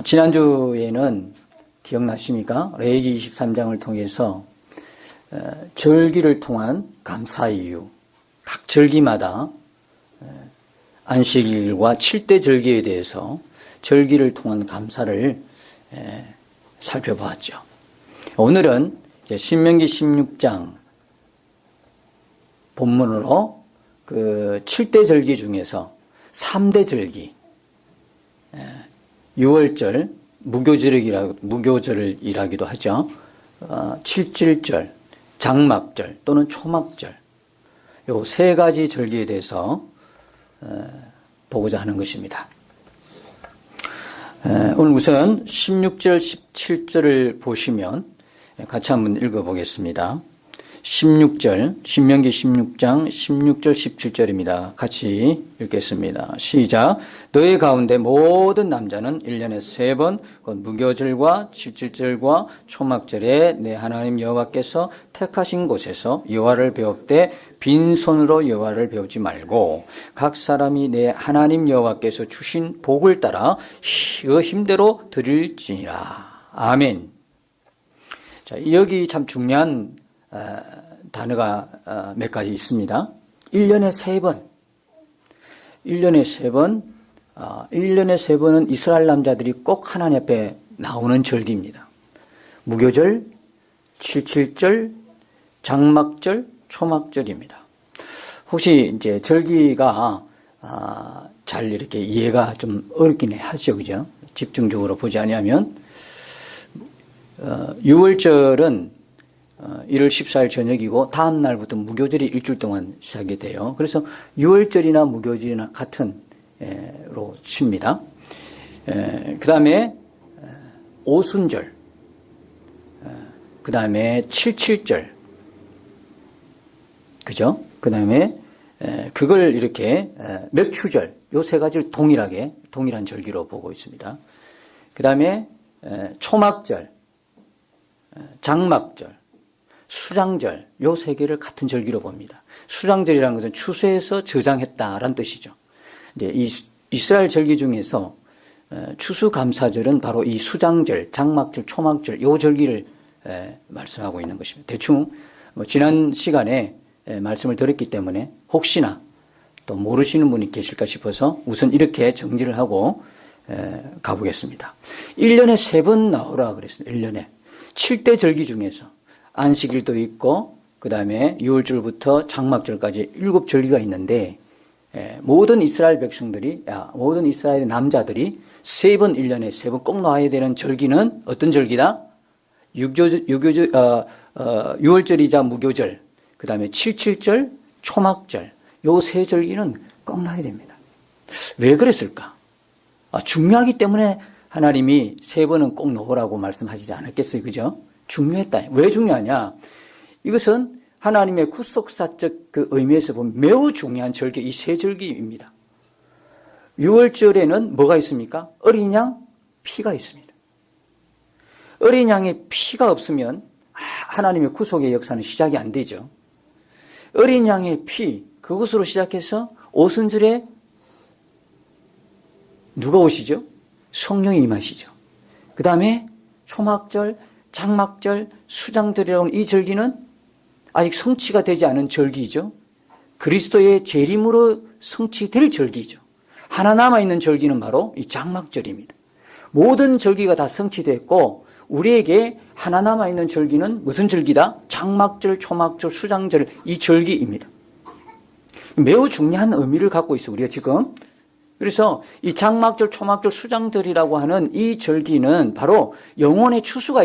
지난주에는 기억나십니까? 레위기 23장을 통해서 절기를 통한 감사 이유, 각 절기마다 안식일과 7대 절기에 대해서 절기를 통한 감사를 살펴보았죠. 오늘은 신명기 16장 본문으로 그 7대 절기 중에서 3대 절기, 유월절, 무교절이라기도 하죠. 칠칠절, 장막절 또는 초막절, 요 세 가지 절기에 대해서 보고자 하는 것입니다. 오늘 우선 16절, 17절을 보시면 같이 한번 읽어보겠습니다. 16절, 신명기 16장 16절 17절입니다. 같이 읽겠습니다. 시작. 너희 가운데 모든 남자는 1년에 3번 곧 무교절과 칠칠절과 초막절에 내 하나님 여호와께서 택하신 곳에서 여호와를 배웁되 빈손으로 여호와를 배우지 말고 각 사람이 내 하나님 여호와께서 주신 복을 따라 그 힘대로 드릴지니라. 아멘. 자, 여기 참 중요한 단어가 몇 가지 있습니다. 1년에 3번. 1년에 3번. 1년에 3번은 이스라엘 남자들이 꼭 하나님 앞에 나오는 절기입니다. 무교절, 칠칠절, 장막절, 초막절입니다. 혹시 이제 절기가 잘 이렇게 이해가 좀 어렵긴 하죠, 그죠? 집중적으로 보지 않으면 6월절은 1월 14일 저녁이고 다음 날부터 무교절이 일주일 동안 시작이 돼요. 그래서 6월절이나 무교절이나 같은 로 칩니다. 그 다음에 오순절, 그 다음에 칠칠절, 그죠? 그 다음에 그걸 이렇게 맥추절, 요 세 가지를 동일한 절기로 보고 있습니다. 그 다음에 초막절, 장막절, 수장절, 요 세 개를 같은 절기로 봅니다. 수장절이라는 것은 추수해서 저장했다라는 뜻이죠. 이제 이 이스라엘 절기 중에서 추수감사절은 바로 이 수장절, 장막절, 초막절, 요 절기를 말씀하고 있는 것입니다. 대충 지난 시간에 말씀을 드렸기 때문에 혹시나 또 모르시는 분이 계실까 싶어서 우선 이렇게 정리를 하고 가보겠습니다. 1년에 3번 나오라 그랬습니다. 1년에. 7대 절기 중에서 안식일도 있고 그 다음에 6월절부터 장막절까지 7절기가 있는데 모든 이스라엘 백성들이 모든 이스라엘 남자들이 3번 1년에 3번 꼭 나와야 되는 절기는 어떤 절기다? 6월절이자 무교절, 그 다음에 칠칠절, 초막절 요 세 절기는 꼭 나와야 됩니다. 왜 그랬을까? 중요하기 때문에 하나님이 3번은 꼭 넣으라고 말씀하시지 않았겠어요, 그죠? 중요했다. 왜 중요하냐? 이것은 하나님의 구속사적 그 의미에서 보면 매우 중요한 절기, 이 세 절기입니다. 6월절에는 뭐가 있습니까? 어린 양 피가 있습니다. 어린 양의 피가 없으면 하나님의 구속의 역사는 시작이 안 되죠. 어린 양의 피, 그것으로 시작해서 오순절에 누가 오시죠? 성령이 임하시죠. 그 다음에 초막절, 장막절, 수장절이라고 하는 이 절기는 아직 성취가 되지 않은 절기이죠. 그리스도의 재림으로 성취될 절기죠. 하나 남아있는 절기는 바로 이 장막절입니다. 모든 절기가 다 성취됐고 우리에게 하나 남아있는 절기는 무슨 절기다? 장막절, 초막절, 수장절 이 절기입니다. 매우 중요한 의미를 갖고 있어요. 우리가 지금. 그래서 이 장막절, 초막절, 수장절이라고 하는 이 절기는 바로 영혼의 추수가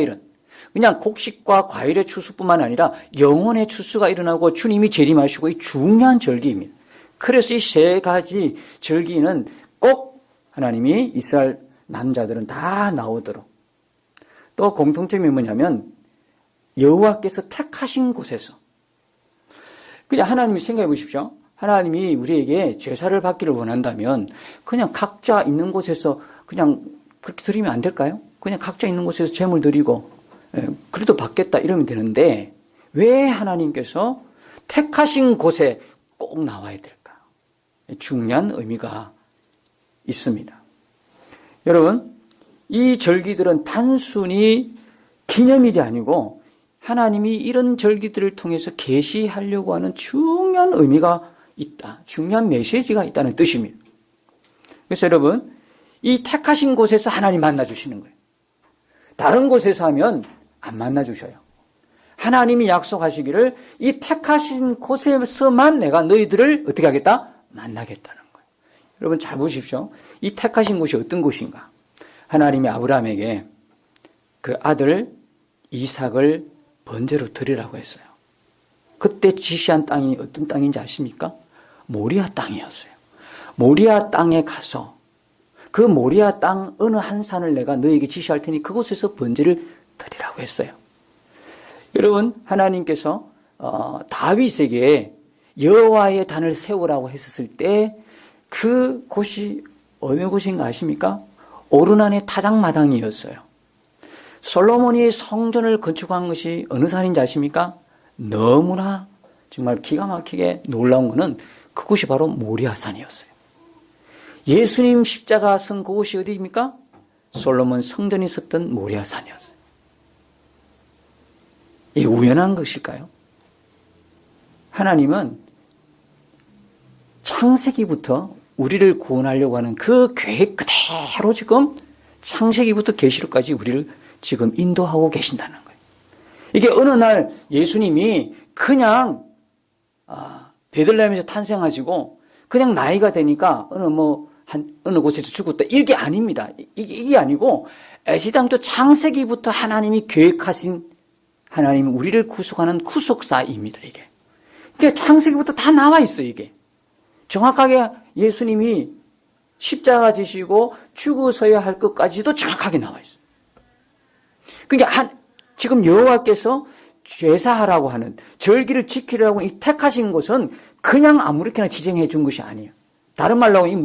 그냥 곡식과 과일의 추수뿐만 아니라 영혼의 추수가 일어나고 주님이 재림하시고 이 중요한 절기입니다. 그래서 이 세 가지 절기는 꼭 하나님이 이스라엘 남자들은 다 나오도록 또 공통점이 뭐냐면 여호와께서 택하신 곳에서 그냥 하나님이 생각해 보십시오. 하나님이 우리에게 제사를 받기를 원한다면 그냥 각자 있는 곳에서 그냥 그렇게 드리면 안 될까요? 그냥 각자 있는 곳에서 제물 드리고 그래도 받겠다 이러면 되는데 왜 하나님께서 택하신 곳에 꼭 나와야 될까? 중요한 의미가 있습니다. 여러분 이 절기들은 단순히 기념일이 아니고 하나님이 이런 절기들을 통해서 계시하려고 하는 중요한 의미가 있다. 중요한 메시지가 있다는 뜻입니다. 그래서 여러분, 이 택하신 곳에서 하나님 만나주시는 거예요. 다른 곳에서 하면 안 만나주셔요. 하나님이 약속하시기를 이 택하신 곳에서만 내가 너희들을 어떻게 하겠다? 만나겠다는 거예요. 여러분 잘 보십시오. 이 택하신 곳이 어떤 곳인가? 하나님이 아브라함에게 그 아들 이삭을 번제로 드리라고 했어요. 그때 지시한 땅이 어떤 땅인지 아십니까? 모리아 땅이었어요. 모리아 땅에 가서 그 모리아 땅 어느 한 산을 내가 너에게 지시할 테니 그곳에서 번제를 드리라고 했어요. 여러분, 하나님께서 다윗에게 여호와의 단을 세우라고 했었을 때 그 곳이 어느 곳인가 아십니까? 오르난의 타작마당이었어요. 솔로몬이 성전을 건축한 것이 어느 산인지 아십니까? 너무나 정말 기가 막히게 놀라운 것은 그곳이 바로 모리아산이었어요. 예수님 십자가 선 그곳이 어디입니까? 솔로몬 성전이 섰던 모리아산이었어요. 이게 우연한 것일까요? 하나님은 창세기부터 우리를 구원하려고 하는 그 계획 그대로 지금 창세기부터 계시록까지 우리를 지금 인도하고 계신다는 거예요. 이게 어느 날 예수님이 그냥 베들레헴에서 탄생하시고 그냥 나이가 되니까 어느 곳에서 죽었다. 이게 아닙니다. 이게 아니고 애시당초 창세기부터 하나님이 계획하신 하나님이 우리를 구속하는 구속사입니다. 이게 창세기부터 다 나와 있어요. 이게 정확하게 예수님이 십자가 지시고 죽어서야 할 것까지도 정확하게 나와 있어요. 그러니까 지금 여호와께서 제사하라고 하는 절기를 지키려고 이 택하신 곳은 그냥 아무렇게나 지정해 준 것이 아니에요. 다른 말로 하면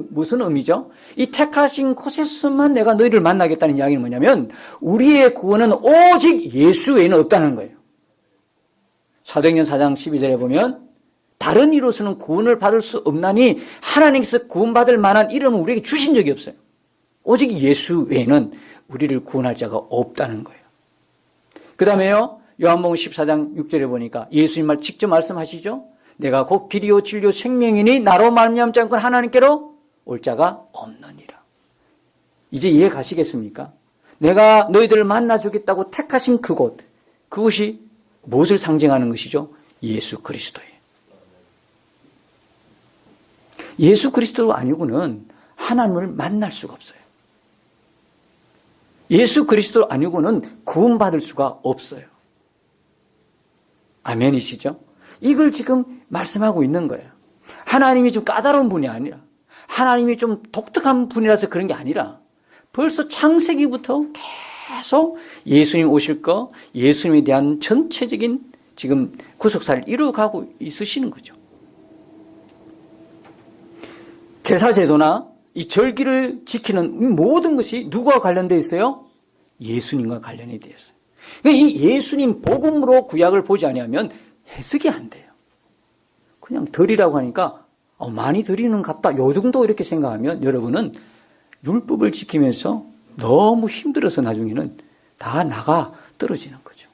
무슨 의미죠? 이 택하신 곳에서만 내가 너희를 만나겠다는 이야기는 뭐냐면 우리의 구원은 오직 예수 외에는 없다는 거예요. 사도행전 4장 12절에 보면 다른 이로서는 구원을 받을 수 없나니 하나님께서 구원받을 만한 이름을 우리에게 주신 적이 없어요. 오직 예수 외에는 우리를 구원할 자가 없다는 거예요. 그 다음에요. 요한복음 14장 6절에 보니까 예수님 말 직접 말씀하시죠. 내가 곧 길이요 진리요 생명이니 나로 말미암지 않고 하나님께로 올 자가 없느니라. 이제 이해 가시겠습니까? 내가 너희들을 만나주겠다고 택하신 그곳이 무엇을 상징하는 것이죠? 예수 그리스도예요. 예수 그리스도 아니고는 하나님을 만날 수가 없어요. 예수 그리스도 아니고는 구원받을 수가 없어요. 아멘이시죠? 이걸 지금 말씀하고 있는 거예요. 하나님이 좀 까다로운 분이 아니라 하나님이 좀 독특한 분이라서 그런 게 아니라 벌써 창세기부터 계속 예수님 오실 거, 예수님에 대한 전체적인 지금 구속사를 이루어가고 있으시는 거죠. 제사제도나 이 절기를 지키는 모든 것이 누구와 관련되어 있어요? 예수님과 관련이 되어 있어요. 그러니까 이 예수님 복음으로 구약을 보지 아니하면 해석이 안 돼요. 그냥 드리라고 하니까 많이 드리는 같다. 요 정도 이렇게 생각하면 여러분은 율법을 지키면서 너무 힘들어서 나중에는 다 나가 떨어지는 거죠.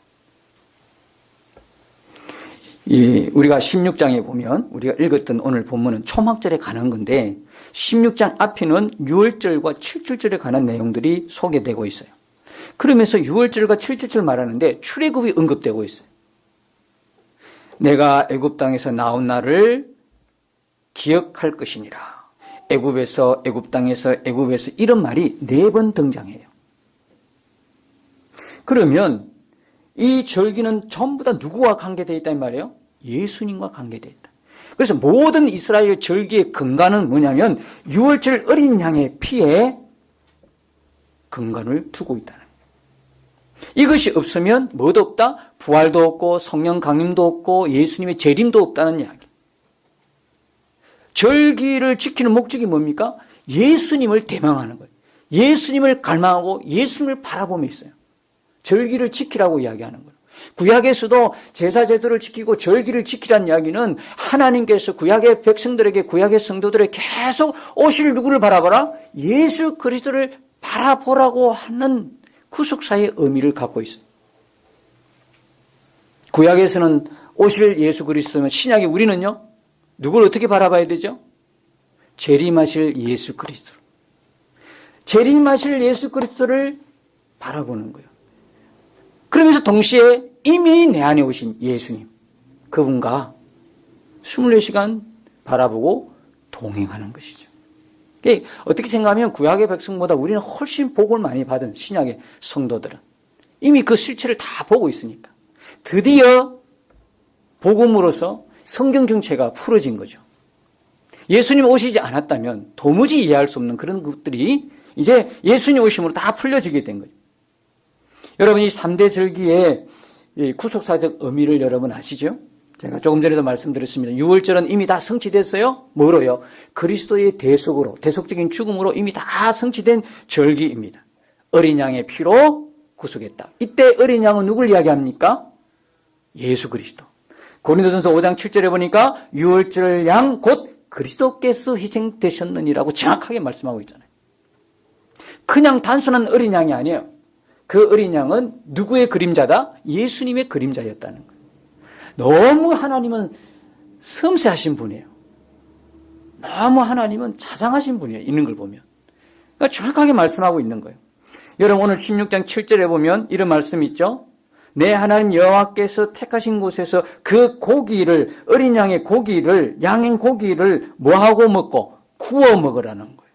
우리가 16장에 보면 우리가 읽었던 오늘 본문은 초막절에 관한 건데 16장 앞에는 6월절과 7절절에 관한 내용들이 소개되고 있어요. 그러면서 6월절과 7절절 말하는데 출애굽이 언급되고 있어요. 내가 애굽 땅에서 나온 날을 기억할 것이니라. 애굽에서 애굽 땅에서 애굽에서 이런 말이 4번 등장해요. 그러면 이 절기는 전부 다 누구와 관계되어 있다는 말이에요? 예수님과 관계되어 있다. 그래서 모든 이스라엘 절기의 근간은 뭐냐면 6월절 어린 양의 피에 근간을 두고 있다는 거예요. 이것이 없으면 뭐도 없다? 부활도 없고 성령 강림도 없고 예수님의 재림도 없다는 이야기. 절기를 지키는 목적이 뭡니까? 예수님을 대망하는 거예요. 예수님을 갈망하고 예수님을 바라보며 있어요. 절기를 지키라고 이야기하는 거예요. 구약에서도 제사제도를 지키고 절기를 지키라는 이야기는 하나님께서 구약의 백성들에게 구약의 성도들에게 계속 오실 누구를 바라보라? 예수 그리스도를 바라보라고 하는 구속사의 의미를 갖고 있어요. 구약에서는 오실 예수 그리스도면 신약의 우리는요, 누구를 어떻게 바라봐야 되죠? 재림하실 예수 그리스도. 재림하실 예수 그리스도를 바라보는 거예요. 그러면서 동시에 이미 내 안에 오신 예수님, 그분과 24시간 바라보고 동행하는 것이죠. 어떻게 생각하면 구약의 백성보다 우리는 훨씬 복을 많이 받은 신약의 성도들은 이미 그 실체를 다 보고 있으니까 드디어 복음으로서 성경 정체가 풀어진 거죠. 예수님 오시지 않았다면 도무지 이해할 수 없는 그런 것들이 이제 예수님 오심으로 다 풀려지게 된 거죠. 여러분, 이 3대 절기의 구속사적 의미를 여러분 아시죠? 제가 조금 전에도 말씀드렸습니다. 유월절은 이미 다 성취됐어요. 뭐로요? 그리스도의 대속으로, 대속적인 죽음으로 이미 다 성취된 절기입니다. 어린 양의 피로 구속했다. 이때 어린 양은 누굴 이야기합니까? 예수 그리스도. 고린도전서 5장 7절에 보니까 유월절 양 곧 그리스도께서 희생되셨느니라고 정확하게 말씀하고 있잖아요. 그냥 단순한 어린 양이 아니에요. 그 어린 양은 누구의 그림자다? 예수님의 그림자였다는 거예요. 너무 하나님은 섬세하신 분이에요. 너무 하나님은 자상하신 분이에요. 있는 걸 보면. 그러니까 정확하게 말씀하고 있는 거예요. 여러분, 오늘 16장 7절에 보면 이런 말씀이 있죠. 내 하나님 여호와께서 택하신 곳에서 그 고기를, 어린 양의 고기를, 양의 고기를 뭐하고 먹고? 구워 먹으라는 거예요.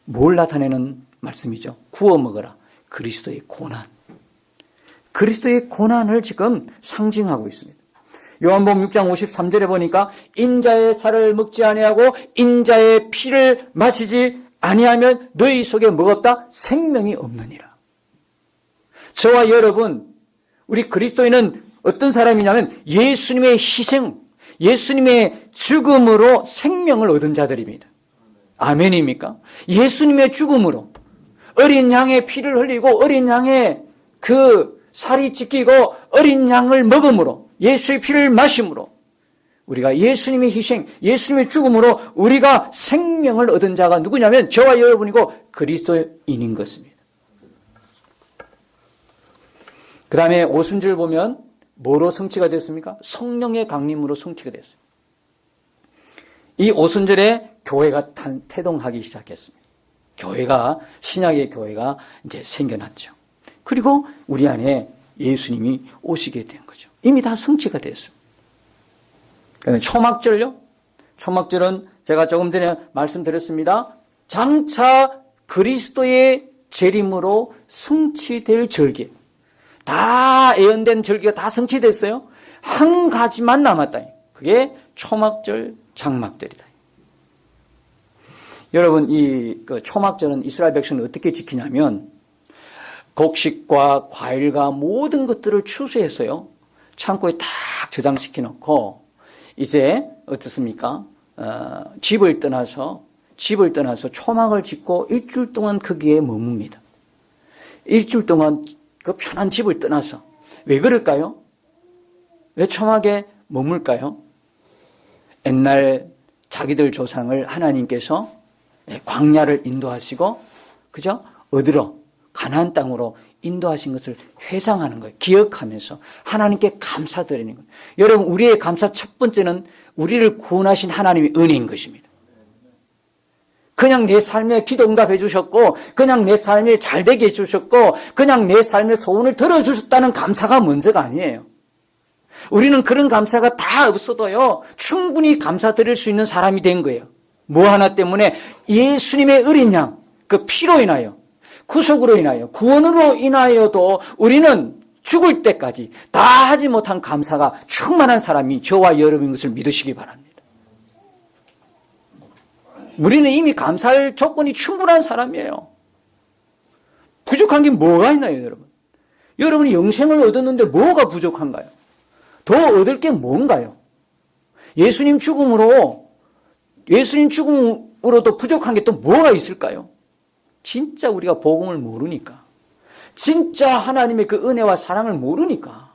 뭘 나타내는 말씀이죠? 구워 먹어라. 그리스도의 고난. 그리스도의 고난을 지금 상징하고 있습니다. 요한복음 6장 53절에 보니까 인자의 살을 먹지 아니하고 인자의 피를 마시지 아니하면 너희 속에 뭐가 없다? 생명이 없느니라. 저와 여러분, 우리 그리스도인은 어떤 사람이냐면 예수님의 희생, 예수님의 죽음으로 생명을 얻은 자들입니다. 아멘입니까? 예수님의 죽음으로 어린 양의 피를 흘리고 어린 양의 그 살이 찢기고 어린 양을 먹음으로 예수의 피를 마심으로 우리가 예수님의 희생, 예수님의 죽음으로 우리가 생명을 얻은 자가 누구냐면 저와 여러분이고 그리스도인인 것입니다. 그 다음에 오순절 보면 뭐로 성취가 됐습니까? 성령의 강림으로 성취가 됐어요. 이 오순절에 교회가 태동하기 시작했습니다. 교회가, 신약의 교회가 이제 생겨났죠. 그리고 우리 안에 예수님이 오시게 된 거죠. 이미 다 성취가 됐어요. 초막절요? 초막절은 제가 조금 전에 말씀드렸습니다. 장차 그리스도의 재림으로 성취될 절기. 다 예언된 절기가 다 성취됐어요. 한 가지만 남았다. 그게 초막절, 장막절이다. 여러분, 이 초막절은 이스라엘 백성을 어떻게 지키냐면 곡식과 과일과 모든 것들을 추수했어요. 창고에 딱 저장시켜 놓고 이제 어떻습니까? 집을 떠나서 초막을 짓고 일주일 동안 거기에 머뭅니다. 일주일 동안 그 편한 집을 떠나서. 왜 그럴까요? 왜 초막에 머물까요? 옛날 자기들 조상을 하나님께서 광야를 인도하시고, 그죠? 어디로? 가나안 땅으로 인도하신 것을 회상하는 거예요. 기억하면서 하나님께 감사드리는 거예요. 여러분, 우리의 감사 첫 번째는 우리를 구원하신 하나님의 은혜인 것입니다. 그냥 내 삶에 기도 응답해 주셨고, 그냥 내 삶에 잘되게 해주셨고, 그냥 내 삶의 소원을 들어주셨다는 감사가 먼저가 아니에요. 우리는 그런 감사가 다 없어도요, 충분히 감사드릴 수 있는 사람이 된 거예요. 뭐 하나 때문에? 예수님의 어린 양, 그 피로 인하여, 구속으로 인하여, 구원으로 인하여도 우리는 죽을 때까지 다 하지 못한 감사가 충만한 사람이 저와 여러분인 것을 믿으시기 바랍니다. 우리는 이미 감사할 조건이 충분한 사람이에요. 부족한 게 뭐가 있나요, 여러분? 여러분이 영생을 얻었는데 뭐가 부족한가요? 더 얻을 게 뭔가요? 예수님 죽음으로도 부족한 게 또 뭐가 있을까요? 진짜 우리가 복음을 모르니까, 진짜 하나님의 그 은혜와 사랑을 모르니까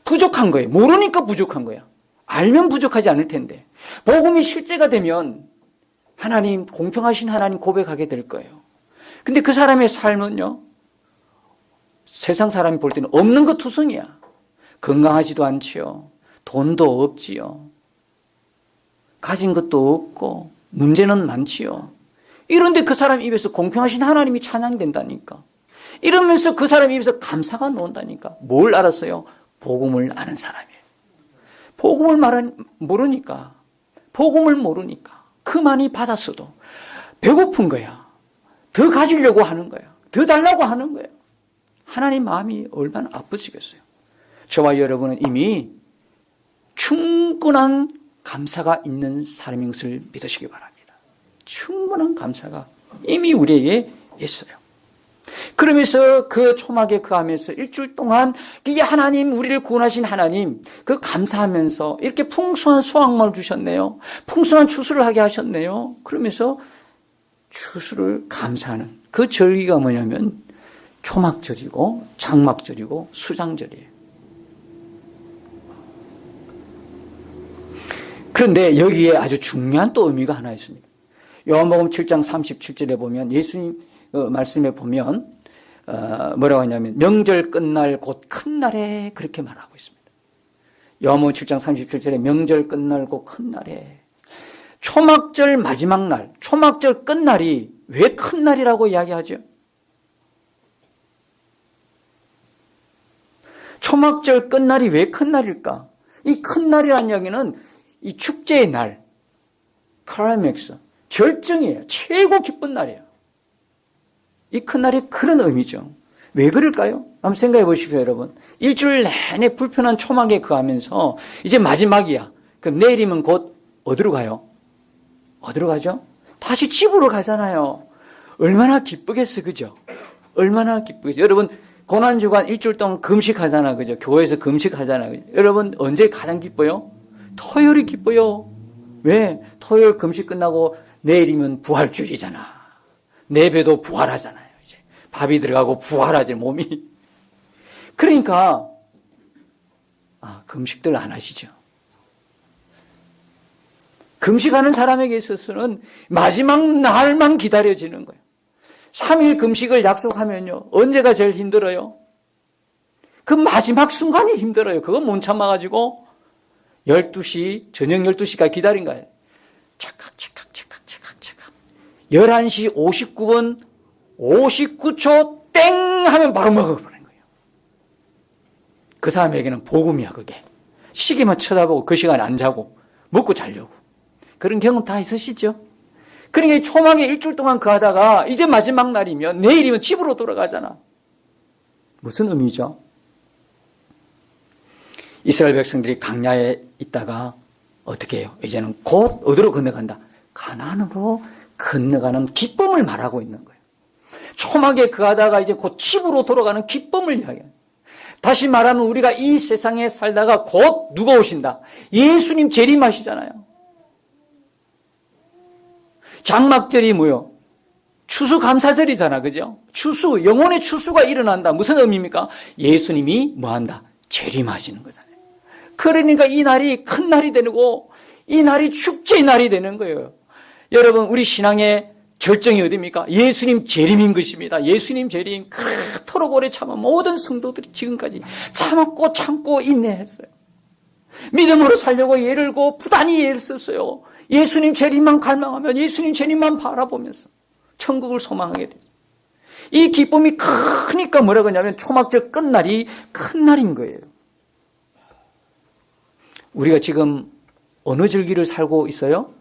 부족한 거예요. 모르니까 부족한 거야. 알면 부족하지 않을 텐데, 복음이 실제가 되면 하나님, 공평하신 하나님 고백하게 될 거예요. 근데 그 사람의 삶은요, 세상 사람이 볼 때는 없는 것 투성이야. 건강하지도 않지요. 돈도 없지요. 가진 것도 없고 문제는 많지요. 이런데 그 사람 입에서 공평하신 하나님이 찬양된다니까. 이러면서 그 사람 입에서 감사가 나온다니까. 뭘 알았어요? 복음을 아는 사람이에요. 복음을 모르니까, 복음을 모르니까 그만이 받았어도 배고픈 거야. 더 가지려고 하는 거야. 더 달라고 하는 거야. 하나님 마음이 얼마나 아프시겠어요. 저와 여러분은 이미 충분한 감사가 있는 사람인 것을 믿으시기 바랍니다. 충분한 감사가 이미 우리에게 있어요. 그러면서 그 초막에 거하면서 일주일 동안 이게 하나님, 우리를 구원하신 하나님, 그 감사하면서 이렇게 풍성한 수확물을 주셨네요. 풍성한 추수를 하게 하셨네요. 그러면서 추수를 감사하는 그 절기가 뭐냐면 초막절이고 장막절이고 수장절이에요. 그런데 여기에 아주 중요한 또 의미가 하나 있습니다. 요한복음 7장 37절에 보면 예수님 말씀에 보면 뭐라고 하냐면 명절 끝날 곧 큰 날에 그렇게 말하고 있습니다. 요한복음 7장 37절에 명절 끝날 곧 큰 날에 초막절 마지막 날, 초막절 끝날이 왜 큰 날이라고 이야기하죠? 초막절 끝날이 왜 큰 날일까? 이 큰 날이라는 이야기는 이 축제의 날, 클라이맥스, 절정이에요. 최고 기쁜 날이에요. 이 큰 날이 그런 의미죠. 왜 그럴까요? 한번 생각해 보십시오, 여러분. 일주일 내내 불편한 초막에 거하면서 이제 마지막이야. 그럼 내일이면 곧 어디로 가요? 어디로 가죠? 다시 집으로 가잖아요. 얼마나 기쁘겠어, 그죠? 얼마나 기쁘겠어. 여러분, 고난주간 일주일 동안 금식하잖아, 그죠? 교회에서 금식하잖아, 그죠? 여러분, 언제 가장 기뻐요? 토요일이 기뻐요. 왜? 토요일 금식 끝나고 내일이면 부활주일이잖아. 내 배도 부활하잖아요. 이제 밥이 들어가고 부활하지, 몸이. 그러니까 금식들 안 하시죠. 금식하는 사람에게 있어서는 마지막 날만 기다려지는 거예요. 3일 금식을 약속하면요, 언제가 제일 힘들어요? 그 마지막 순간이 힘들어요. 그거 못 참아가지고 12시, 저녁 12시까지 기다린 거예요. 착각. 11시 59분 59초 땡 하면 바로 먹어버린 거예요. 그 사람에게는 복음이야, 그게. 시계만 쳐다보고 그 시간에 안 자고 먹고 자려고. 그런 경험 다 있으시죠? 그러니까 초막에 일주일 동안 거하다가 이제 마지막 날이면 내일이면 집으로 돌아가잖아. 무슨 의미죠? 이스라엘 백성들이 광야에 있다가 어떻게 해요? 이제는 곧 어디로 건너간다? 가나안으로 건너가는 기쁨을 말하고 있는 거예요. 초막에 거하다가 이제 곧 집으로 돌아가는 기쁨을 이야기해요. 다시 말하면 우리가 이 세상에 살다가 곧 누가 오신다? 예수님 재림하시잖아요. 장막절이 뭐요? 추수감사절이잖아, 그죠? 추수, 영혼의 추수가 일어난다. 무슨 의미입니까? 예수님이 뭐한다? 재림하시는 거잖아요. 그러니까 이 날이 큰 날이 되고 이 날이 축제의 날이 되는 거예요. 여러분, 우리 신앙의 절정이 어디입니까? 예수님 재림인 것입니다. 예수님 재림. 그토록 오래 참아 모든 성도들이 지금까지 참았고 참고 인내했어요. 믿음으로 살려고 예를 들고 부단히 예를 썼어요. 예수님 재림만 갈망하면, 예수님 재림만 바라보면서 천국을 소망하게 되죠. 이 기쁨이 크니까 뭐라고 하냐면 초막절 끝날이 큰 날인 거예요. 우리가 지금 어느 절기를 살고 있어요?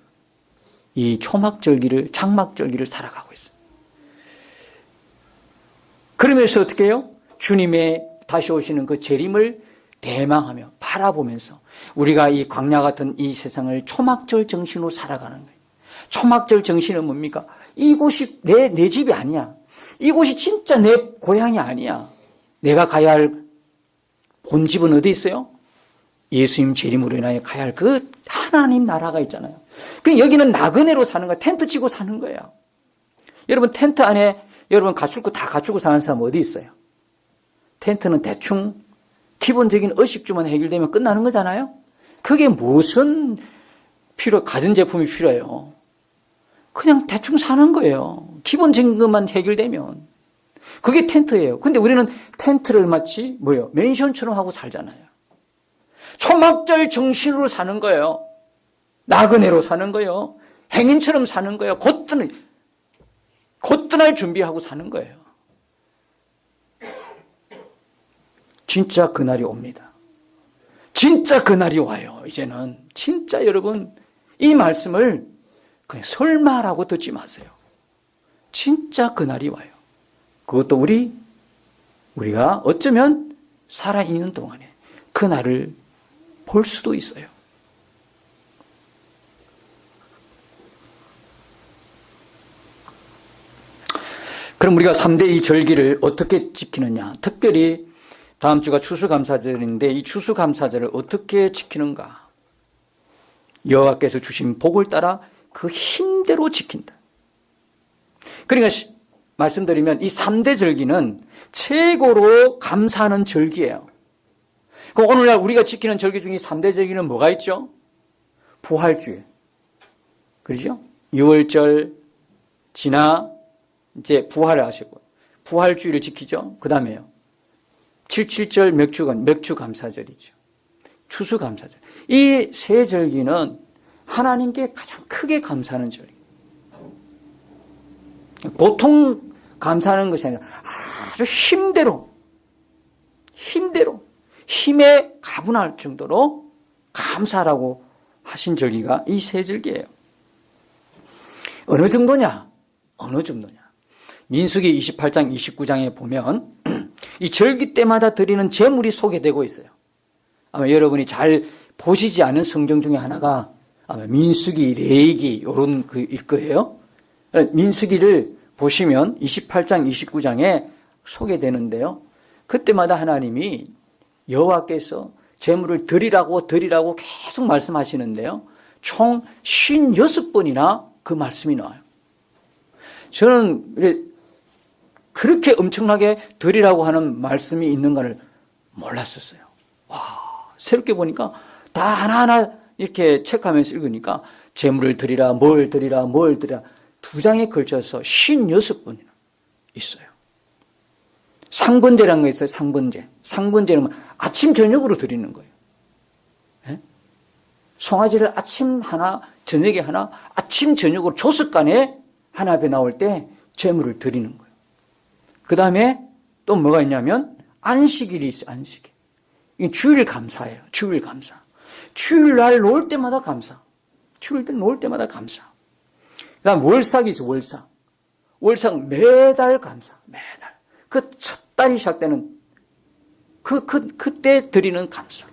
이 초막절기를, 장막절기를 살아가고 있어요. 그러면서 어떻게 해요? 주님의 다시 오시는 그 재림을 대망하며 바라보면서 우리가 이 광야 같은 이 세상을 초막절 정신으로 살아가는 거예요. 초막절 정신은 뭡니까? 이곳이 내 집이 아니야. 이곳이 진짜 내 고향이 아니야. 내가 가야 할 본집은 어디 있어요? 예수님 재림으로 인하여 가야 할 그 하나님 나라가 있잖아요. 그 여기는 나그네로 사는 거야. 텐트 치고 사는 거야. 여러분, 텐트 안에 여러분 갖출 거 다 갖추고 사는 사람 어디 있어요? 텐트는 대충 기본적인 의식주만 해결되면 끝나는 거잖아요. 그게 무슨 가전제품이 필요해요. 그냥 대충 사는 거예요. 기본적인 것만 해결되면. 그게 텐트예요. 근데 우리는 텐트를 마치 뭐예요? 맨션처럼 하고 살잖아요. 초막절 정신으로 사는 거예요. 나그네로 사는 거예요. 행인처럼 사는 거예요. 곧떠날 준비하고 사는 거예요. 진짜 그날이 옵니다. 진짜 그날이 와요. 이제는 진짜 여러분 이 말씀을 그냥 설마라고 듣지 마세요. 진짜 그날이 와요. 그것도 우리가 어쩌면 살아있는 동안에 그날을 볼 수도 있어요. 그럼 우리가 3대2 절기를 어떻게 지키느냐? 특별히 다음 주가 추수감사절인데 이 추수감사절을 어떻게 지키는가? 여호와께서 주신 복을 따라 그 힘대로 지킨다. 그러니까 말씀드리면 이 3대 절기는 최고로 감사하는 절기예요. 그럼 오늘날 우리가 지키는 절기 중에 3대 절기는 뭐가 있죠? 부활주일. 그렇죠? 6월절 지나 이제 부활을 하시고 부활주일을 지키죠. 그 다음에요. 77절 맥주감사절이죠. 추수감사절. 이 세 절기는 하나님께 가장 크게 감사하는 절기. 보통 감사하는 것이 아니라 아주 힘에 가분할 정도로 감사라고 하신 절기가 이 세 절기예요. 어느 정도냐? 민수기 28장 29장에 보면 이 절기 때마다 드리는 제물이 소개되고 있어요. 아마 여러분이 잘 보시지 않은 성경 중에 하나가 아마 민수기, 레위기 이런 일 거예요. 민수기를 보시면 28장, 29장에 소개되는데요. 그때마다 하나님이 여호와께서 제물을 드리라고 계속 말씀하시는데요. 총 56번이나 그 말씀이 나와요. 저는 그렇게 엄청나게 드리라고 하는 말씀이 있는가를 몰랐었어요. 와, 새롭게 보니까 다 하나하나 이렇게 체크하면서 읽으니까 제물을 드리라, 뭘 드리라 2장에 걸쳐서 56번이나 있어요. 상번제라는 거 있어요. 상번제는 아침 저녁으로 드리는 거예요. 네? 송아지를 아침 하나, 저녁에 하나, 아침 저녁으로 조석간에 하나 앞에 나올 때 제물을 드리는 거예요. 그 다음에 또 뭐가 있냐면 안식일이 있어요. 안식일. 이게 주일 감사예요. 주일 감사. 주일날 놓을 때마다 감사. 주일날 놓을 때마다 감사. 그 다음 월삭이 있어요. 월삭 매달 감사. 매달. 그 첫 달이 시작되는 그때 드리는 감사.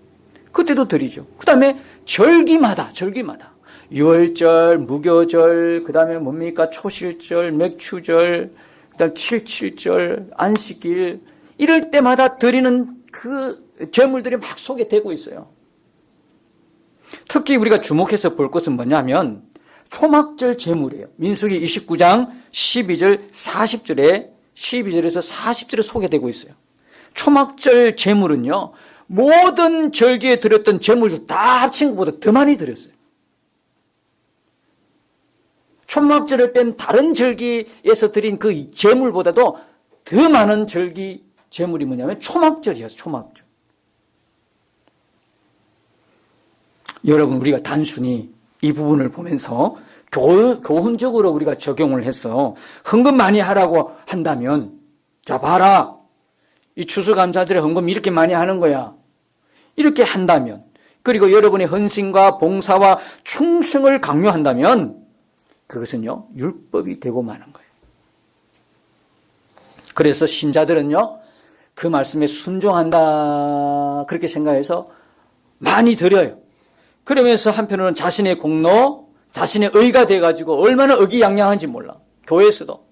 그때도 드리죠. 그 다음에 절기마다. 유월절, 무교절, 그 다음에 뭡니까? 초실절, 맥추절, 그 다음 77절, 안식일. 이럴 때마다 드리는 그 제물들이 막 소개되고 있어요. 특히 우리가 주목해서 볼 것은 뭐냐면 초막절 제물이에요. 민수기 29장 12절 40절에 12절에서 40절에 소개되고 있어요. 초막절 제물은요. 모든 절기에 드렸던 제물도 다 합친 것보다 더 많이 드렸어요. 초막절을 뺀 다른 절기에서 드린 그 제물보다도 더 많은 절기 제물이 뭐냐면 초막절이었어요. 초막절. 여러분 우리가 단순히 이 부분을 보면서 교훈적으로 우리가 적용을 해서 헌금 많이 하라고 한다면 자 봐라. 이 추수감사절에 헌금 이렇게 많이 하는 거야. 이렇게 한다면 그리고 여러분의 헌신과 봉사와 충성을 강요한다면 그것은요 율법이 되고 마는 거예요. 그래서 신자들은요 그 말씀에 순종한다 그렇게 생각해서 많이 드려요. 그러면서 한편으로는 자신의 공로, 자신의 의가 돼가지고 얼마나 의기양양한지 몰라. 교회에서도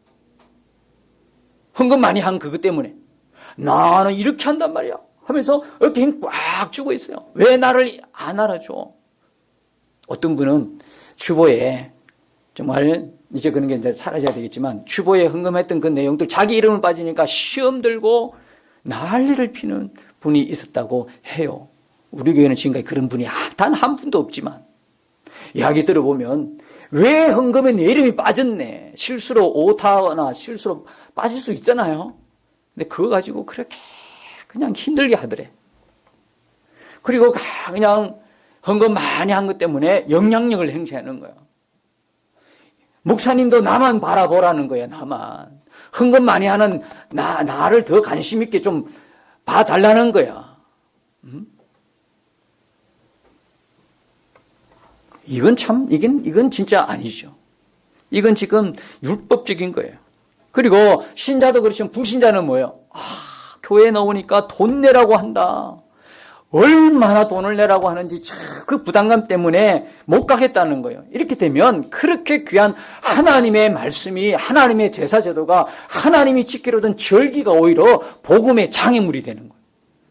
헌금 많이 한 그것 때문에 나는 이렇게 한단 말이야 하면서 어깨 힘 꽉 주고 있어요. 왜 나를 안 알아줘? 어떤 분은 주보에 정말 이제 그런 게 이제 사라져야 되겠지만 주보에 헌금했던 그 내용들 자기 이름을 빠지니까 시험 들고 난리를 피는 분이 있었다고 해요. 우리 교회는 지금까지 그런 분이 단 한 분도 없지만 이야기 들어보면 왜 헌금에 내 이름이 빠졌네. 실수로 오타나 실수로 빠질 수 있잖아요. 근데 그거 가지고 그렇게 그냥 힘들게 하더래. 그리고 그냥 헌금 많이 한 것 때문에 영향력을 행사하는 거야. 목사님도 나만 바라보라는 거야, 나만. 헌금 많이 하는 나를 더 관심 있게 좀 봐달라는 거야. 이건 진짜 아니죠. 이건 지금 율법적인 거예요. 그리고 신자도 그렇지만 불신자는 뭐예요? 교회에 나오니까 돈 내라고 한다. 얼마나 돈을 내라고 하는지 그 부담감 때문에 못 가겠다는 거예요. 이렇게 되면 그렇게 귀한 하나님의 말씀이, 하나님의 제사제도가, 하나님이 지키려던 절기가 오히려 복음의 장애물이 되는 거예요.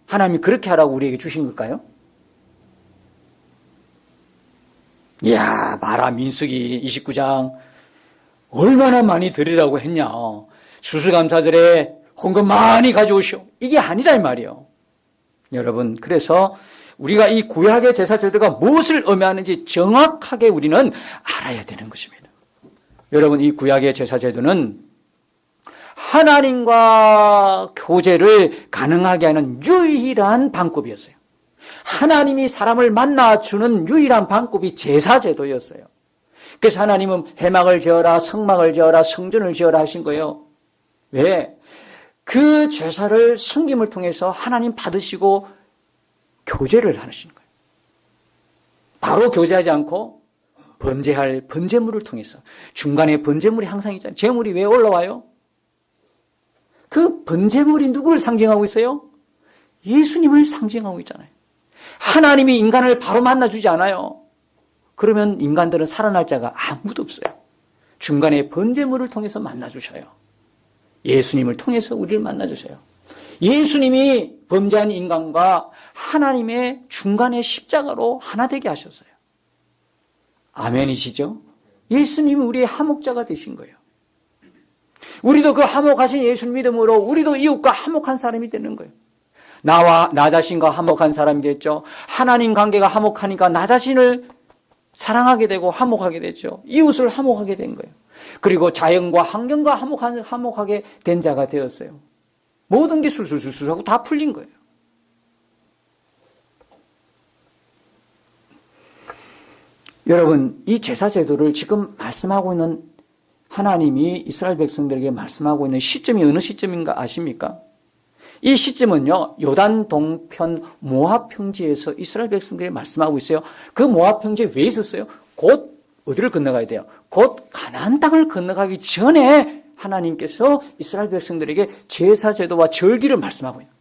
하나님이 그렇게 하라고 우리에게 주신 걸까요? 이야, 봐라, 민수기 29장 얼마나 많이 드리라고 했냐. 수수감사절에 헌금 많이 가져오시오. 이게 아니라 이 말이에요. 여러분, 그래서 우리가 이 구약의 제사제도가 무엇을 의미하는지 정확하게 우리는 알아야 되는 것입니다. 여러분, 이 구약의 제사제도는 하나님과 교제를 가능하게 하는 유일한 방법이었어요. 하나님이 사람을 만나주는 유일한 방법이 제사제도였어요. 그래서 하나님은 회막을 지어라, 성막을 지어라, 성전을 지어라 하신 거예요. 왜? 그 제사를 섬김을 통해서 하나님 받으시고 교제를 하시는 거예요. 바로 교제하지 않고 번제할 번제물을 통해서. 중간에 번제물이 항상 있잖아요. 제물이 왜 올라와요? 그 번제물이 누구를 상징하고 있어요? 예수님을 상징하고 있잖아요. 하나님이 인간을 바로 만나주지 않아요. 그러면 인간들은 살아날 자가 아무도 없어요. 중간에 번제물을 통해서 만나주셔요. 예수님을 통해서 우리를 만나주세요. 예수님이 범죄한 인간과 하나님의 중간의 십자가로 하나 되게 하셨어요. 아멘이시죠? 예수님이 우리의 화목자가 되신 거예요. 우리도 그 화목하신 예수를 믿음으로 우리도 이웃과 화목한 사람이 되는 거예요. 나 자신과 화목한 사람이 됐죠. 하나님 관계가 화목하니까 나 자신을 사랑하게 되고 화목하게 됐죠. 이웃을 화목하게 된 거예요. 그리고 자연과 환경과 화목하게 된 자가 되었어요. 모든 게 술술술술하고 다 풀린 거예요. 여러분, 이 제사제도를 지금 말씀하고 있는 하나님이 이스라엘 백성들에게 말씀하고 있는 시점이 어느 시점인가 아십니까? 이 시점은요, 요단 동편 모압 평지에서 이스라엘 백성들이 말씀하고 있어요. 그 모압 평지에 왜 있었어요? 곧 어디를 건너가야 돼요? 곧 가나안 땅을 건너가기 전에 하나님께서 이스라엘 백성들에게 제사제도와 절기를 말씀하고 있는.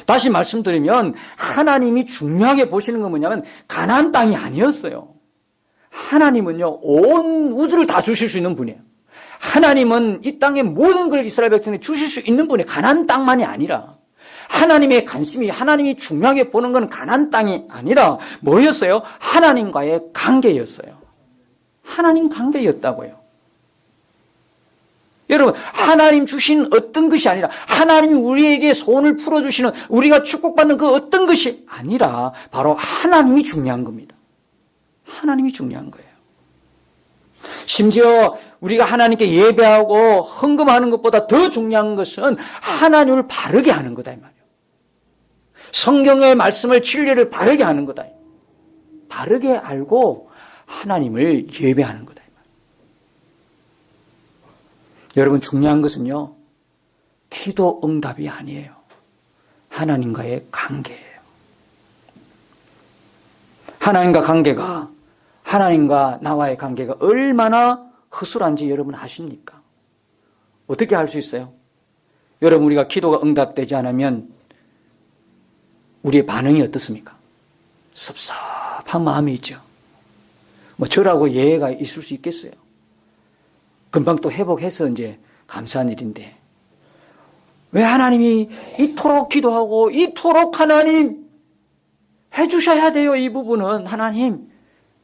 다시 말씀드리면 하나님이 중요하게 보시는 건 뭐냐면 가나안 땅이 아니었어요. 하나님은요, 온 우주를 다 주실 수 있는 분이에요. 하나님은 이 땅의 모든 걸 이스라엘 백성에게 주실 수 있는 분이 가나안 땅만이 아니라 하나님의 관심이, 하나님이 중요하게 보는 건 가나안 땅이 아니라 뭐였어요? 하나님과의 관계였어요. 하나님 관계였다고요. 여러분, 하나님 주신 어떤 것이 아니라 하나님이 우리에게 소원을 풀어주시는 우리가 축복받는 그 어떤 것이 아니라 바로 하나님이 중요한 겁니다. 하나님이 중요한 거예요. 심지어 우리가 하나님께 예배하고 헌금하는 것보다 더 중요한 것은 하나님을 바르게 하는 거다 이 말이에요. 성경의 말씀을 진리를 바르게 하는 거다. 바르게 알고 하나님을 예배하는 거다. 여러분, 중요한 것은요, 기도 응답이 아니에요. 하나님과의 관계예요. 하나님과 관계가, 하나님과 나와의 관계가 얼마나 허술한지 여러분 아십니까? 어떻게 알 수 있어요? 여러분, 우리가 기도가 응답되지 않으면 우리의 반응이 어떻습니까? 섭섭한 마음이 있죠. 뭐 저라고 예외가 있을 수 있겠어요. 금방 또 회복해서 이제 감사한 일인데 왜 하나님이 이토록 기도하고 이토록 하나님 해주셔야 돼요. 이 부분은 하나님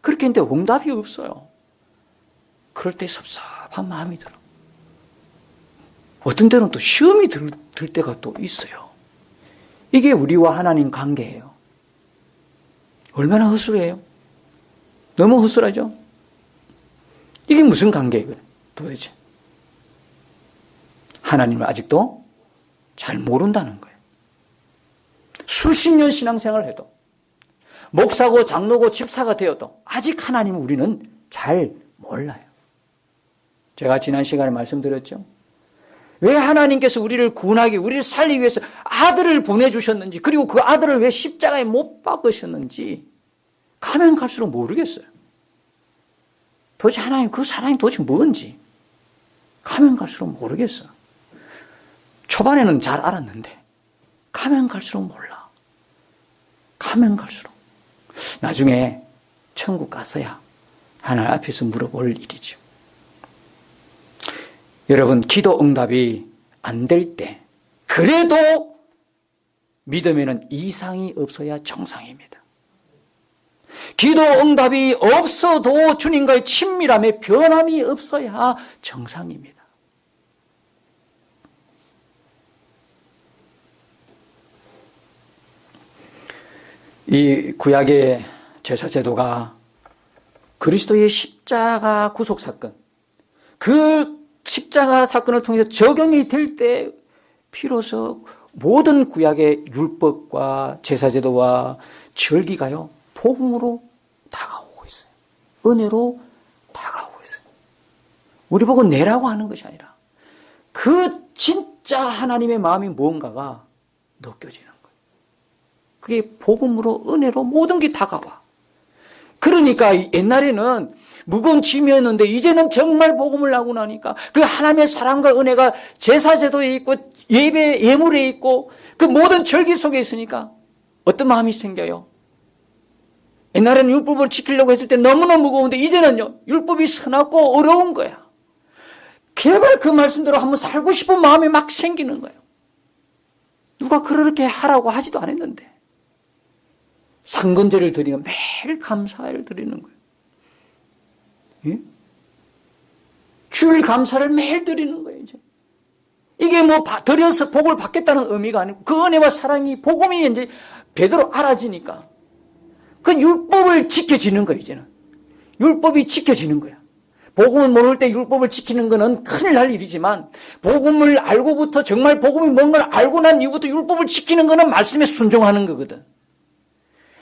그렇게 했는데 응답이 없어요. 그럴 때 섭섭한 마음이 들어. 어떤 때는 또 시험이 들 때가 또 있어요. 이게 우리와 하나님 관계예요. 얼마나 허술해요. 너무 허술하죠? 이게 무슨 관계예요, 도대체? 하나님을 아직도 잘 모른다는 거예요. 수십 년 신앙생활을 해도, 목사고 장로고 집사가 되어도 아직 하나님을 우리는 잘 몰라요. 제가 지난 시간에 말씀드렸죠. 왜 하나님께서 우리를 구원하기, 우리를 살리기 위해서 아들을 보내주셨는지, 그리고 그 아들을 왜 십자가에 못 박으셨는지 가면 갈수록 모르겠어요. 도대체 하나님, 그 사랑이 도대체 뭔지 가면 갈수록 모르겠어요. 초반에는 잘 알았는데 가면 갈수록 몰라. 가면 갈수록. 나중에 천국 가서야 하나님 앞에서 물어볼 일이죠. 여러분, 기도 응답이 안 될 때, 그래도 믿음에는 이상이 없어야 정상입니다. 기도 응답이 없어도 주님과의 친밀함에 변함이 없어야 정상입니다. 이 구약의 제사제도가 그리스도의 십자가 구속사건, 그 십자가 사건을 통해서 적용이 될 때 비로소 모든 구약의 율법과 제사제도와 절기가요, 복음으로 다가오고 있어요. 은혜로 다가오고 있어요. 우리 보고 내라고 하는 것이 아니라 그 진짜 하나님의 마음이 뭔가가 느껴지는 거예요. 그게 복음으로, 은혜로 모든 게 다가와. 그러니까 옛날에는 무거운 짐이었는데 이제는 정말 복음을 하고 나니까 그 하나님의 사랑과 은혜가 제사제도에 있고 예배, 예물에 있고 그 모든 절기 속에 있으니까 어떤 마음이 생겨요? 옛날에는 율법을 지키려고 했을 때 너무나 무거운데 이제는요, 율법이 서럽고 어려운 거야. 제발 그 말씀대로 한번 살고 싶은 마음이 막 생기는 거예요. 누가 그렇게 하라고 하지도 않았는데. 상근제를 드리는, 매일 감사를 드리는 거예요. 예? 주일 감사를 매일 드리는 거예요, 이제. 이게 뭐 드려서 복을 받겠다는 의미가 아니고 그 은혜와 사랑이, 복음이 이제 제대로 알아지니까 그 율법을 지켜지는 거예요, 이제는. 율법이 지켜지는 거야. 복음을 모를 때 율법을 지키는 거는 큰일 날 일이지만 복음을 알고부터, 정말 복음이 뭔 걸 알고 난 이후부터 율법을 지키는 거는 말씀에 순종하는 거거든.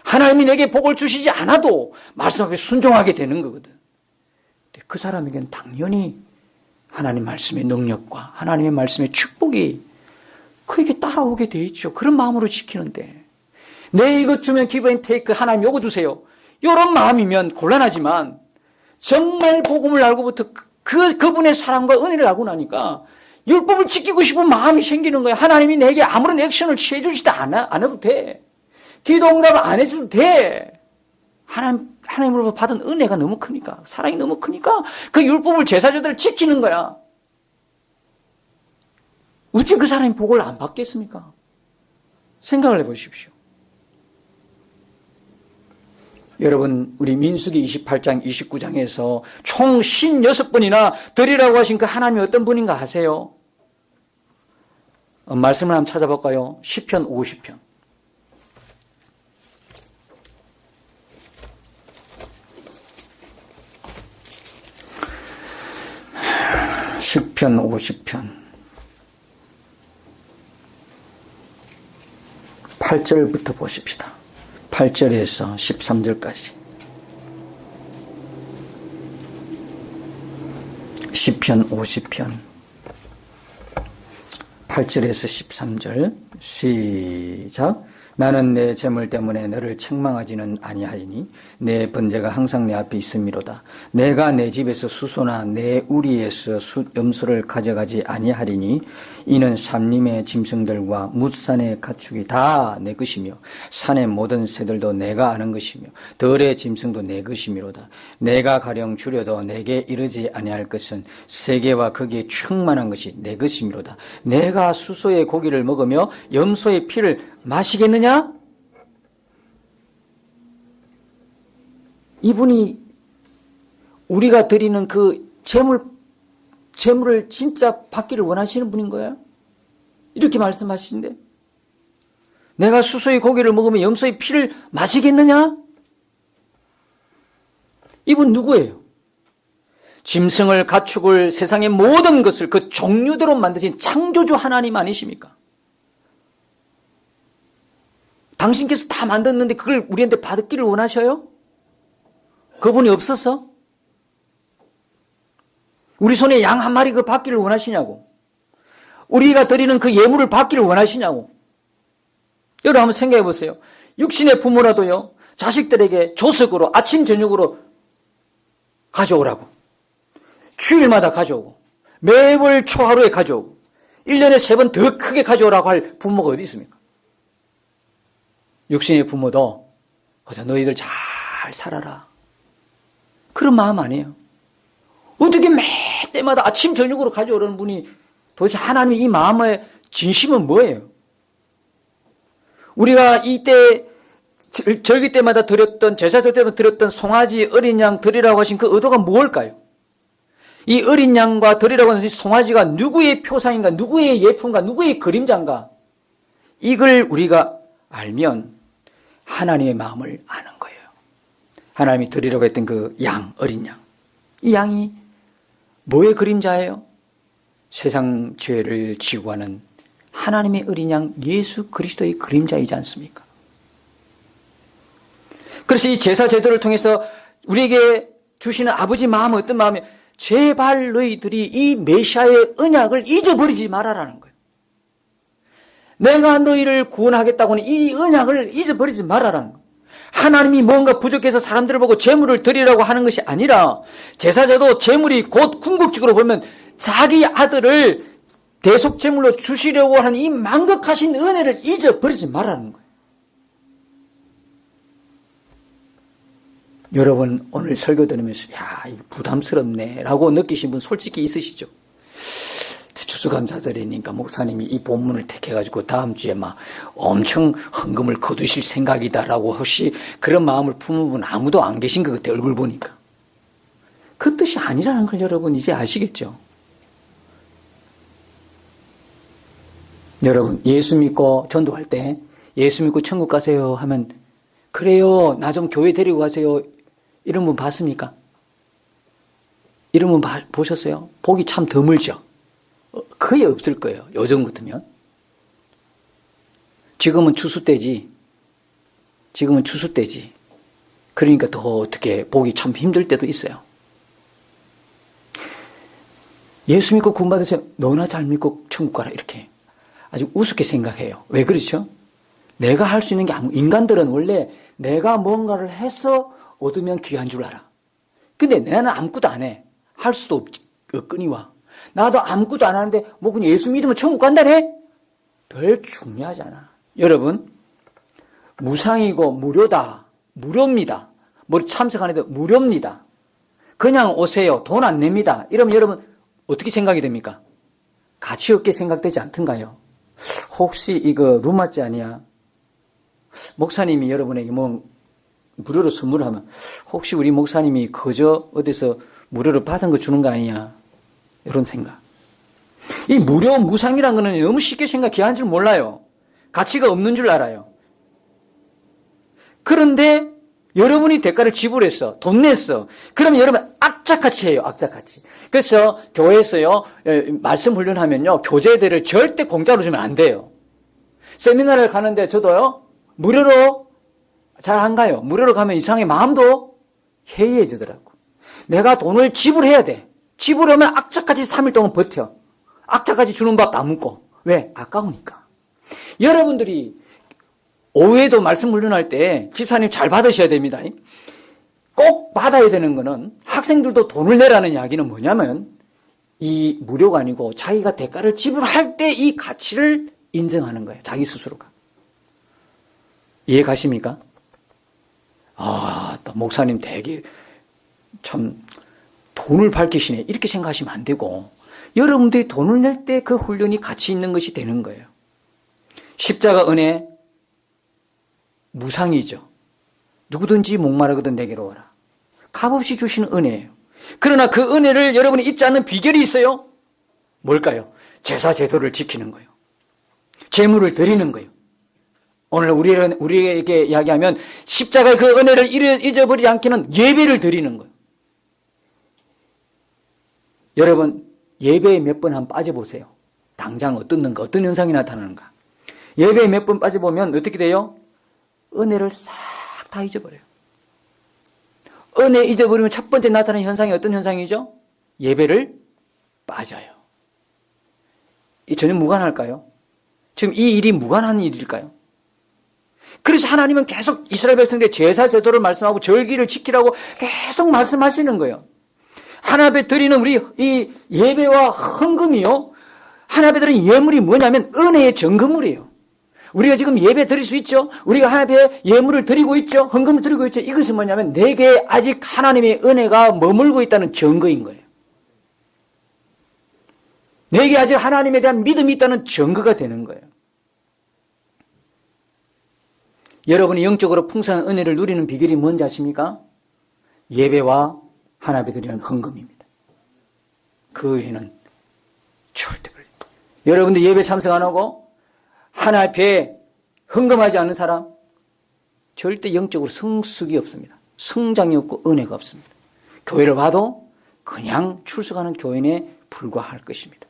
하나님이 내게 복을 주시지 않아도 말씀 앞에 순종하게 되는 거거든. 그 사람에게는 당연히 하나님 말씀의 능력과 하나님의 말씀의 축복이 그에게 따라오게 돼 있죠. 그런 마음으로 지키는데, 내 이것 주면 기브 앤 테이크, 하나님 요거 주세요, 이런 마음이면 곤란하지만 정말 복음을 알고부터 그분의 사랑과 은혜를 알고 나니까 율법을 지키고 싶은 마음이 생기는 거예요. 하나님이 내게 아무런 액션을 취해주지도 안 해도 돼. 기도 응답을 안 해줘도 돼. 하나님으로부터 받은 은혜가 너무 크니까, 사랑이 너무 크니까 그 율법을, 제사제도를 지키는 거야. 어찌 그 사람이 복을 안 받겠습니까? 생각을 해보십시오. 여러분, 우리 민수기 28장, 29장에서 총 56번이나 드리라고 하신 그 하나님이 어떤 분인가 아세요? 말씀을 한번 찾아볼까요? 시편 50편. 시편 50편 8절부터 보십시다. 8절에서 13절까지. 시편 50편 8절에서 13절 시작. 나는 내 재물 때문에 너를 책망하지는 아니하리니 내 번제가 항상 내 앞에 있음이로다. 내가 내 집에서 수소나 내 우리에서 염소를 가져가지 아니하리니 이는 산림의 짐승들과 뭇산의 가축이 다 내 것이며 산의 모든 새들도 내가 아는 것이며 들의 짐승도 내 것이미로다. 내가 가령 주려도 내게 이르지 아니할 것은 세계와 거기에 충만한 것이 내 것이미로다. 내가 수소의 고기를 먹으며 염소의 피를 마시겠느냐? 이분이 우리가 드리는 그 재물을 진짜 받기를 원하시는 분인 거예요? 이렇게 말씀하시는데, 내가 수소의 고기를 먹으면 염소의 피를 마시겠느냐? 이분 누구예요? 짐승을, 가축을, 세상의 모든 것을 그 종류대로 만드신 창조주 하나님 아니십니까? 당신께서 다 만들었는데 그걸 우리한테 받기를 원하셔요? 그분이 없어서? 우리 손에 양 한 마리 그 받기를 원하시냐고? 우리가 드리는 그 예물을 받기를 원하시냐고? 여러분 한번 생각해 보세요. 육신의 부모라도요, 자식들에게 조석으로 아침 저녁으로 가져오라고. 주일마다 가져오고, 매월 초하루에 가져오고, 1년에 3번 더 크게 가져오라고 할 부모가 어디 있습니까? 육신의 부모도 그저 너희들 잘 살아라. 그런 마음 아니에요. 어떻게 매 때마다 아침 저녁으로 가져오라는 분이 도대체 하나님의 이 마음의 진심은 뭐예요? 우리가 이때 절기 때마다 드렸던, 제사절 때마다 드렸던 송아지, 어린 양 드리라고 하신 그 의도가 무엇일까요? 이 어린 양과 드리라고 하는 송아지가 누구의 표상인가, 누구의 예품인가, 누구의 그림자인가, 이걸 우리가 알면 하나님의 마음을 아는 거예요. 하나님이 드리라고 했던 그 양, 어린 양, 이 양이 뭐의 그림자예요? 세상 죄를 지고 가는 하나님의 어린 양 예수 그리스도의 그림자이지 않습니까? 그래서 이 제사 제도를 통해서 우리에게 주시는 아버지 마음은 어떤 마음이에요? 제발 너희들이 이 메시아의 언약을 잊어버리지 말아라는 거예요. 내가 너희를 구원하겠다고 하는 이 언약을 잊어버리지 말아라는 거예요. 하나님이 뭔가 부족해서 사람들을 보고 재물을 드리라고 하는 것이 아니라, 제사제도 재물이 곧 궁극적으로 보면 자기 아들을 대속 제물로 주시려고 하는 이 만극하신 은혜를 잊어버리지 말라는 거예요. 여러분 오늘 설교 들으면서 야, 이거 부담스럽네 라고 느끼신 분 솔직히 있으시죠? 추수감사절이니까 목사님이 이 본문을 택해가지고 다음 주에 막 엄청 헌금을 거두실 생각이다라고 혹시 그런 마음을 품은 분 아무도 안 계신 것 같아요. 얼굴 보니까. 그 뜻이 아니라는 걸 여러분 이제 아시겠죠? 여러분 예수 믿고 전도할 때 예수 믿고 천국 가세요 하면 그래요, 나 좀 교회 데리고 가세요, 이런 분 봤습니까? 이런 분 보셨어요? 보기 참 드물죠? 거의 없을 거예요. 요즘 같으면. 지금은 추수 때지. 그러니까 더 어떻게 보기 참 힘들 때도 있어요. 예수 믿고 구원 받으세요. 너나 잘 믿고 천국 가라. 이렇게 아주 우습게 생각해요. 왜 그렇죠? 내가 할 수 있는 게 인간들은 원래 내가 뭔가를 해서 얻으면 귀한 줄 알아. 근데 나는 아무것도 안 해. 할 수도 없거니와. 나도 아무것도 안 하는데 뭐 그냥 예수 믿으면 천국 간다네? 별 중요하잖아. 여러분, 무상이고 무료다. 무료입니다. 뭐 참석 안 해도 무료입니다. 그냥 오세요. 돈 안 냅니다. 이러면 여러분 어떻게 생각이 됩니까? 가치 없게 생각되지 않던가요? 혹시 이거 루마지 아니야? 목사님이 여러분에게 뭐 무료로 선물을 하면 혹시 우리 목사님이 그저 어디서 무료로 받은 거 주는 거 아니야? 이런 생각. 이 무료 무상이라는 거는 너무 쉽게 생각해야 줄 몰라요. 가치가 없는 줄 알아요. 그런데 여러분이 대가를 지불했어. 돈 냈어. 그러면 여러분 악착같이 해요. 악착같이. 그래서 교회에서요, 말씀 훈련하면요, 교재들을 절대 공짜로 주면 안 돼요. 세미나를 가는데 저도요, 무료로 잘 안 가요. 무료로 가면 이상하게 마음도 해이해지더라고. 내가 돈을 지불해야 돼. 지불하면 악착같이 3일 동안 버텨. 악착같이 주는 밥도 안 먹고. 왜? 아까우니까. 여러분들이 오후에도 말씀 훈련할 때 집사님 잘 받으셔야 됩니다. 꼭 받아야 되는 거는 학생들도 돈을 내라는 이야기는 뭐냐면 이 무료가 아니고 자기가 대가를 지불할 때 이 가치를 인정하는 거예요. 자기 스스로가. 이해 가십니까? 또 목사님 되게 참 돈을 밝히시네. 이렇게 생각하시면 안 되고 여러분들이 돈을 낼 때 그 훈련이 가치 있는 것이 되는 거예요. 십자가 은혜 무상이죠. 누구든지 목마르거든 내게로 오라. 값없이 주시는 은혜예요. 그러나 그 은혜를 여러분이 잊지 않는 비결이 있어요. 뭘까요? 제사 제도를 지키는 거예요. 제물을 드리는 거예요. 오늘 우리에게 이야기하면 십자가의 그 은혜를 잊어버리지 않기는 예배를 드리는 거예요. 여러분 예배에 몇 번 한번 빠져보세요. 당장 어떤 현상이 나타나는가. 예배에 몇 번 빠져보면 어떻게 돼요? 은혜를 싹 다 잊어버려요. 은혜 잊어버리면 첫 번째 나타나는 현상이 어떤 현상이죠? 예배를 빠져요. 이 전혀 무관할까요? 지금 이 일이 무관한 일일까요? 그래서 하나님은 계속 이스라엘 백성들의 제사 제도를 말씀하고 절기를 지키라고 계속 말씀하시는 거예요. 하나님 앞에 드리는 우리 이 예배와 헌금이요. 하나님 앞에 드리는 예물이 뭐냐면 은혜의 증거물이에요. 우리가 지금 예배 드릴 수 있죠. 우리가 하나님 앞에 예물을 드리고 있죠. 헌금을 드리고 있죠. 이것은 뭐냐면 내게 아직 하나님의 은혜가 머물고 있다는 증거인 거예요. 내게 아직 하나님에 대한 믿음이 있다는 증거가 되는 거예요. 여러분이 영적으로 풍성한 은혜를 누리는 비결이 뭔지 아십니까? 예배와 하나님 앞에 드리는 헌금입니다. 그 외에는 절대 그래요. 여러분들 예배 참석 안 하고 하나님 앞에 헌금하지 않는 사람 절대 영적으로 성숙이 없습니다. 성장이 없고 은혜가 없습니다. 교회를 봐도 그냥 출석하는 교인에 불과할 것입니다.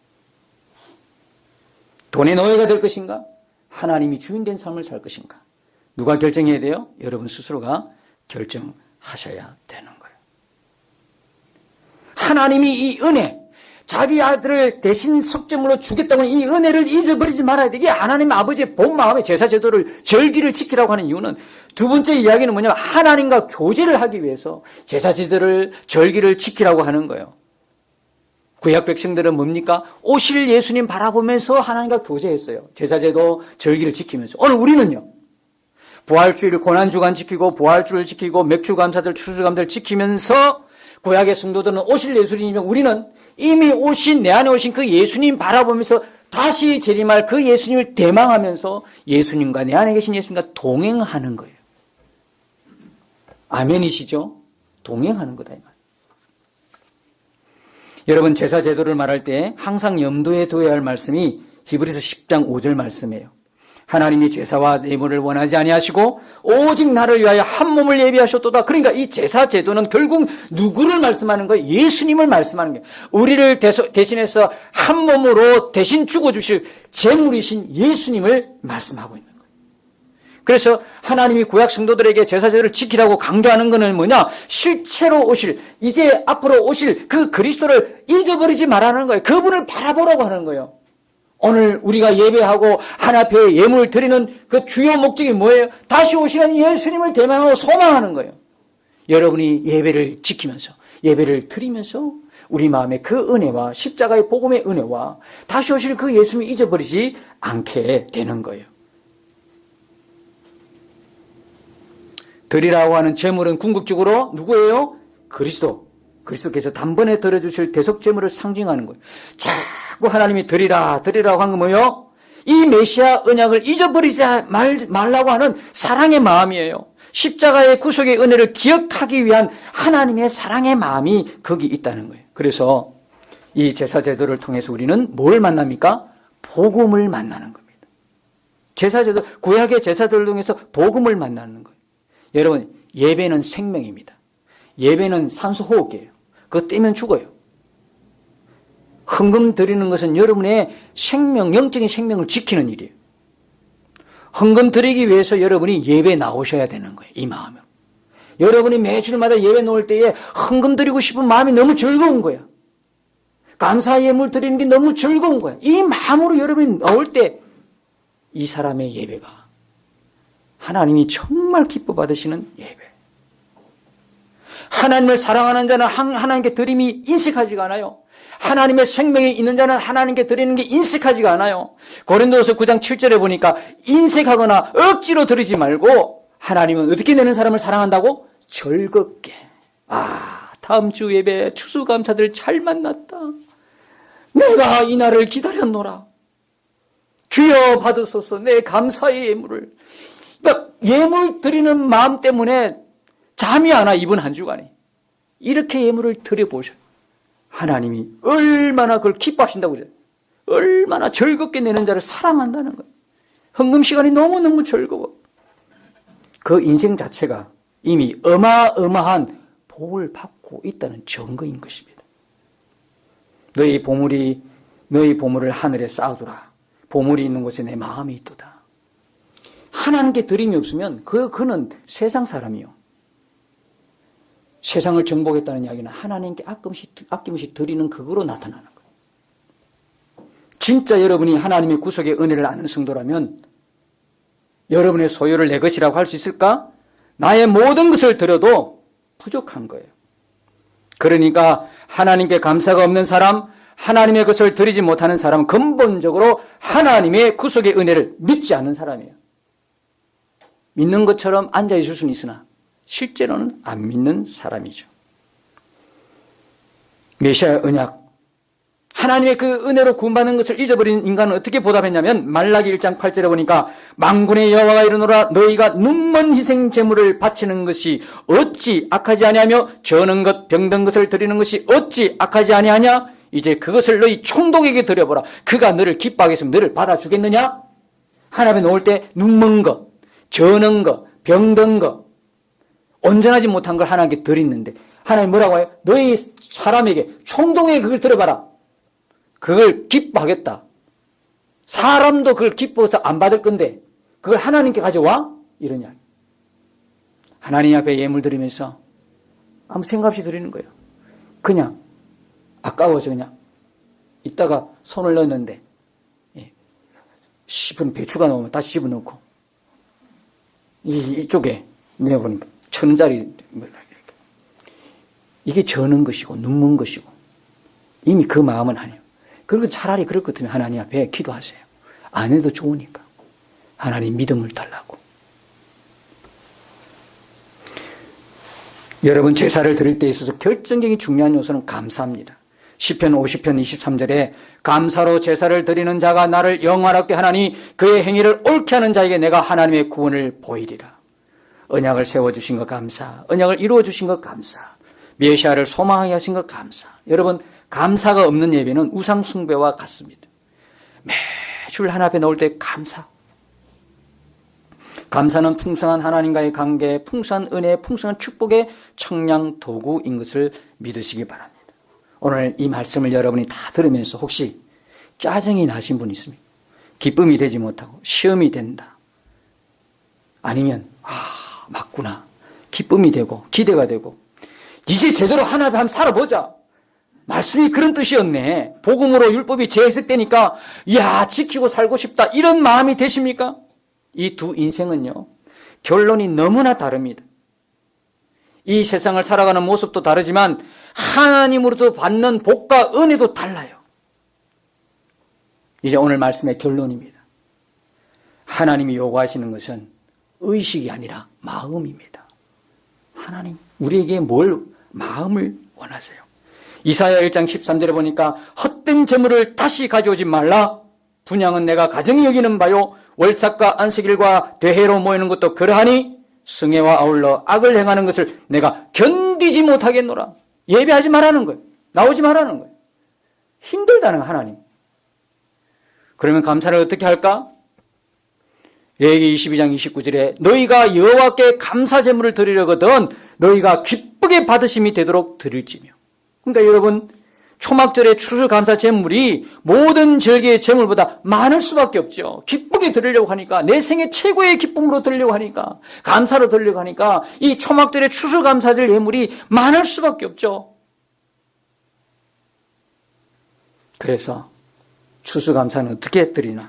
돈의 노예가 될 것인가? 하나님이 주인된 삶을 살 것인가? 누가 결정해야 돼요? 여러분 스스로가 결정하셔야 되는 거예요. 하나님이 이 은혜, 자기 아들을 대신 속죄물로 주겠다고 하는 이 은혜를 잊어버리지 말아야 돼. 이게 하나님 아버지의 본 마음의 제사 제도를 절기를 지키라고 하는 이유는 두 번째 이야기는 뭐냐면 하나님과 교제를 하기 위해서 제사 제도를 절기를 지키라고 하는 거예요. 구약 백성들은 뭡니까? 오실 예수님 바라보면서 하나님과 교제했어요. 제사 제도 절기를 지키면서. 오늘 우리는요. 부활주일 고난주간 지키고 부활주를 지키고 맥주감사절 추수감사를 지키면서 구약의 성도들은 오실 예수님이면 우리는 이미 오신 내 안에 오신 그 예수님 바라보면서 다시 재림할 그 예수님을 대망하면서 예수님과 내 안에 계신 예수님과 동행하는 거예요. 아멘이시죠? 동행하는 거다 이 말. 여러분 제사 제도를 말할 때 항상 염두에 둬야 할 말씀이 히브리서 10장 5절 말씀이에요. 하나님이 제사와 예물을 원하지 아니하시고 오직 나를 위하여 한 몸을 예비하셨도다. 그러니까 이 제사 제도는 결국 누구를 말씀하는 거예요? 예수님을 말씀하는 거예요. 우리를 대신해서 한 몸으로 대신 죽어주실 제물이신 예수님을 말씀하고 있는 거예요. 그래서 하나님이 구약 성도들에게 제사 제도를 지키라고 강조하는 것은 뭐냐? 실체로 오실, 이제 앞으로 오실 그 그리스도를 잊어버리지 말라는 거예요. 그분을 바라보라고 하는 거예요. 오늘 우리가 예배하고 하나님 앞에 예물을 드리는 그 주요 목적이 뭐예요? 다시 오시는 예수님을 대망하고 소망하는 거예요. 여러분이 예배를 지키면서 예배를 드리면서 우리 마음에 그 은혜와 십자가의 복음의 은혜와 다시 오실 그 예수님을 잊어버리지 않게 되는 거예요. 드리라고 하는 제물은 궁극적으로 누구예요? 그리스도께서 단번에 드려주실 대속제물을 상징하는 거예요. 자꾸 하나님이 드리라고 한 건 뭐예요? 이 메시아 언약을 잊어버리지 말라고 하는 사랑의 마음이에요. 십자가의 구속의 은혜를 기억하기 위한 하나님의 사랑의 마음이 거기 있다는 거예요. 그래서 이 제사 제도를 통해서 우리는 뭘 만납니까? 복음을 만나는 겁니다. 제사 제도, 구약의 제사들을 통해서 복음을 만나는 거예요. 여러분, 예배는 생명입니다. 예배는 산소 호흡기예요. 그거 떼면 죽어요. 헌금 드리는 것은 여러분의 생명, 영적인 생명을 지키는 일이에요. 헌금 드리기 위해서 여러분이 예배 나오셔야 되는 거예요. 이 마음으로. 여러분이 매주마다 예배 놓을 때에 헌금 드리고 싶은 마음이 너무 즐거운 거야. 감사 예물 드리는 게 너무 즐거운 거야. 이 마음으로 여러분이 나올 때 이 사람의 예배가 하나님이 정말 기뻐 받으시는 예배. 하나님을 사랑하는 자는 하나님께 드림이 인색하지가 않아요. 하나님의 생명이 있는 자는 하나님께 드리는 게 인색하지가 않아요. 고린도후서 9장 7절에 보니까 인색하거나 억지로 드리지 말고 하나님은 어떻게 내는 사람을 사랑한다고? 즐겁게. 다음 주 예배 추수감사들 잘 만났다. 내가 이 날을 기다렸노라. 주여 받으소서 내 감사의 예물을. 그러니까 예물 드리는 마음 때문에 잠이 안 와, 이번 한 주간에. 이렇게 예물을 드려보셔요. 하나님이 얼마나 그걸 기뻐하신다고 그래요. 얼마나 즐겁게 내는 자를 사랑한다는 거예요. 헌금 시간이 너무너무 즐거워. 그 인생 자체가 이미 어마어마한 복을 받고 있다는 증거인 것입니다. 너희 보물을 하늘에 쌓아두라. 보물이 있는 곳에 내 마음이 있도다. 하나님께 드림이 없으면 그는 세상 사람이요. 세상을 정복했다는 이야기는 하나님께 아낌없이 드리는 그거로 나타나는 거예요. 진짜 여러분이 하나님의 구속의 은혜를 아는 성도라면 여러분의 소유를 내 것이라고 할 수 있을까? 나의 모든 것을 드려도 부족한 거예요. 그러니까 하나님께 감사가 없는 사람, 하나님의 것을 드리지 못하는 사람은 근본적으로 하나님의 구속의 은혜를 믿지 않는 사람이에요. 믿는 것처럼 앉아있을 수는 있으나 실제로는 안 믿는 사람이죠. 메시아 언약, 하나님의 그 은혜로 구원받는 것을 잊어버린 인간은 어떻게 보답했냐면 말라기 1장 8절에 보니까 만군의 여호와가 이르노라 너희가 눈먼 희생 제물을 바치는 것이 어찌 악하지 아니하며 저는 것 병든 것을 드리는 것이 어찌 악하지 아니하냐. 이제 그것을 너희 총독에게 드려보라. 그가 너를 기뻐하게 했으면 너를 받아주겠느냐. 하나님에 놓을 때 눈먼 것, 저는 것, 병든 것, 온전하지 못한 걸 하나님께 드리는데 하나님 뭐라고 해요? 너희 사람에게 총독에게 그걸 드려봐라. 그걸 기뻐하겠다. 사람도 그걸 기뻐해서 안 받을 건데 그걸 하나님께 가져와? 이러냐. 하나님 앞에 예물 드리면서 아무 생각 없이 드리는 거예요. 그냥 아까워서 그냥 이따가 손을 넣었는데 씹은 배추가 나오면 다시 집어넣고 이쪽에 내어보니까 1,000원짜리 이게 저는 것이고 눈먼 것이고 이미 그 마음은 아니에요. 그리고 차라리 그럴 것 같으면 하나님 앞에 기도하세요. 안 해도 좋으니까. 하나님 믿음을 달라고. 여러분 제사를 드릴 때 있어서 결정적인 중요한 요소는 감사입니다. 시편 50편 23절에 감사로 제사를 드리는 자가 나를 영화롭게 하나니 그의 행위를 옳게 하는 자에게 내가 하나님의 구원을 보이리라. 언약을 세워주신 것 감사. 언약을 이루어주신 것 감사. 메시아를 소망하게 하신 것 감사. 여러분 감사가 없는 예배는 우상 숭배와 같습니다. 매주 하나님 앞에 나올 때 감사. 감사는 풍성한 하나님과의 관계, 풍성한 은혜, 풍성한 축복의 청량 도구인 것을 믿으시기 바랍니다. 오늘 이 말씀을 여러분이 다 들으면서 혹시 짜증이 나신 분 있습니까? 기쁨이 되지 못하고 시험이 된다. 아니면 맞구나. 기쁨이 되고 기대가 되고 이제 제대로 하나님 앞에 한번 살아보자. 말씀이 그런 뜻이었네. 복음으로 율법이 재해석되니까 지키고 살고 싶다. 이런 마음이 되십니까? 이 두 인생은요. 결론이 너무나 다릅니다. 이 세상을 살아가는 모습도 다르지만 하나님으로부터 받는 복과 은혜도 달라요. 이제 오늘 말씀의 결론입니다. 하나님이 요구하시는 것은 의식이 아니라 마음입니다. 하나님 우리에게 마음을 원하세요. 이사야 1장 13절에 보니까 헛된 재물을 다시 가져오지 말라. 분향은 내가 가정히 여기는 바요. 월삭과 안식일과 대회로 모이는 것도 그러하니 승회와 아울러 악을 행하는 것을 내가 견디지 못하겠노라. 예배하지 말라는 거예요. 나오지 말라는 거예요. 힘들다는 거예요, 하나님. 그러면 감사를 어떻게 할까? 레위기 22장 29절에 너희가 여호와께 감사 제물을 드리려거든 너희가 기쁘게 받으심이 되도록 드릴지며. 그러니까 여러분 초막절의 추수감사 제물이 모든 절기의 제물보다 많을 수밖에 없죠. 기쁘게 드리려고 하니까 내 생애 최고의 기쁨으로 드리려고 하니까 감사로 드리려고 하니까 이 초막절의 추수감사절 예물이 많을 수밖에 없죠. 그래서 추수감사는 어떻게 드리나?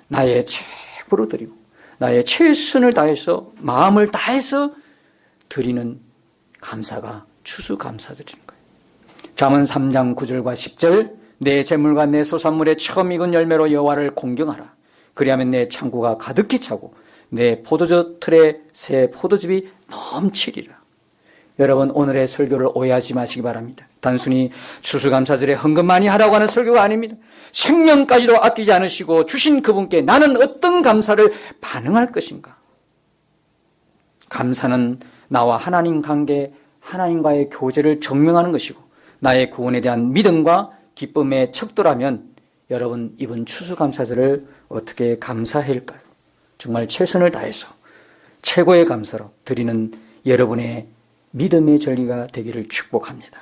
나의 최고로 드리고 나의 최선을 다해서 마음을 다해서 드리는 감사가 추수감사드리는 거예요. 잠언 3장 9절과 10절 내 재물과 내 소산물의 처음 익은 열매로 여호와를 공경하라. 그리하면 내 창고가 가득히 차고 내 포도주 틀에 새 포도즙이 넘치리라. 여러분 오늘의 설교를 오해하지 마시기 바랍니다. 단순히 추수감사절에 헌금 많이 하라고 하는 설교가 아닙니다. 생명까지도 아끼지 않으시고 주신 그분께 나는 어떤 감사를 반응할 것인가. 감사는 나와 하나님 관계, 하나님과의 교제를 증명하는 것이고 나의 구원에 대한 믿음과 기쁨의 척도라면 여러분 이번 추수감사절을 어떻게 감사할까요? 정말 최선을 다해서 최고의 감사로 드리는 여러분의 믿음의 절기가 되기를 축복합니다.